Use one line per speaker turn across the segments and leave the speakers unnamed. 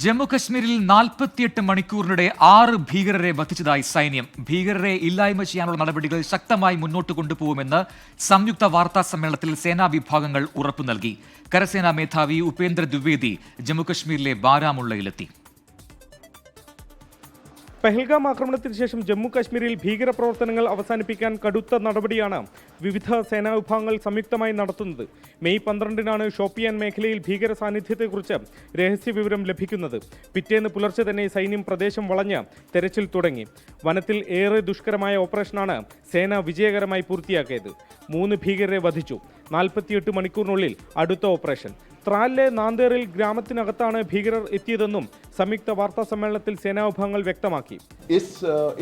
ജമ്മുകശ്മീരിൽ 48 മണിക്കൂറിനിടെ 6 ഭീകരരെ വധിച്ചതായി സൈന്യം. ഭീകരരെ ഇല്ലായ്മ ചെയ്യാനുള്ള നടപടികൾ ശക്തമായി മുന്നോട്ട് കൊണ്ടുപോകുമെന്ന് സംയുക്ത വാർത്താ സമ്മേളനത്തിൽ സേനാ വിഭാഗങ്ങൾ ഉറപ്പു നൽകി. കരസേനാ മേധാവി ഉപേന്ദ്ര ദ്വിവേദി ജമ്മുകശ്മീരിലെ ബാരാമുള്ളയിലെത്തി.
പഹൽഗാം ആക്രമണത്തിന് ശേഷം ജമ്മു കാശ്മീരിൽ ഭീകരപ്രവർത്തനങ്ങൾ അവസാനിപ്പിക്കാൻ കടുത്ത നടപടിയാണ് വിവിധ സേനാ വിഭാഗങ്ങൾ സംയുക്തമായി നടത്തുന്നത്. മെയ് 12-നാണ് ഷോപ്പിയാൻ മേഖലയിൽ ഭീകര സാന്നിധ്യത്തെക്കുറിച്ച് രഹസ്യവിവരം ലഭിക്കുന്നത്. പിറ്റേന്ന് പുലർച്ചെ തന്നെ സൈന്യം പ്രദേശം വളഞ്ഞ് തെരച്ചിൽ തുടങ്ങി. വനത്തിൽ ഏറെ ദുഷ്കരമായ ഓപ്പറേഷനാണ് സേന വിജയകരമായി പൂർത്തിയാക്കിയത്. 3 ഭീകരരെ വധിച്ചു. 48 മണിക്കൂറിനുള്ളിൽ അടുത്ത ഓപ്പറേഷൻ. ത്രാലിലെ നാന്ദേറിൽ ഗ്രാമത്തിനകത്താണ് ഭീകരർ എത്തിയതെന്നും സംയുക്ത വാർത്താ സമ്മേളനത്തിൽ സേനാ വിഭാഗങ്ങൾ വ്യക്തമാക്കി.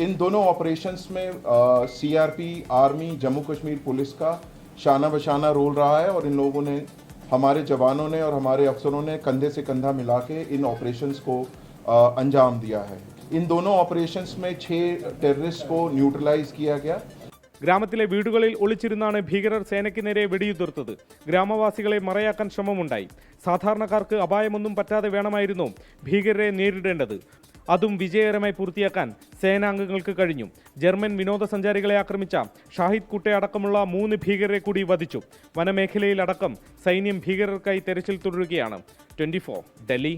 इन दोनों ऑपरेशंस में CRP, army, Jammu Kashmir police का शाना बशाना रोल रहा है और इन लोगों ने, हमारे जवानों ने और हमारे अफसरों ने कंधे से कंधा मिला के इन ऑपरेशंस को अंजाम दिया है. इन दोनों ऑपरेशंस में 6 टेररिस्ट को न्यूट्रलाइज किया गया.
ഗ്രാമത്തിലെ വീടുകളിൽ ഒളിച്ചിരുന്നാണ് ഭീകരർ സേനയ്ക്ക് നേരെ വെടിയുതിർത്തത്. ഗ്രാമവാസികളെ മറയാക്കാൻ ശ്രമമുണ്ടായി. സാധാരണക്കാർക്ക് അപായമൊന്നും പറ്റാതെ വേണമായിരുന്നു ഭീകരരെ നേരിടേണ്ടത്. അതും വിജയകരമായി പൂർത്തിയാക്കാൻ സേനാംഗങ്ങൾക്ക് കഴിഞ്ഞു. ജർമ്മൻ വിനോദസഞ്ചാരികളെ ആക്രമിച്ച ഷാഹിദ് കുട്ടയടക്കമുള്ള 3 ഭീകരരെ കൂടി വധിച്ചു. വനമേഖലയിലടക്കം സൈന്യം ഭീകരർക്കായി തെരച്ചിൽ തുടരുകയാണ്. 24 ഡൽഹി.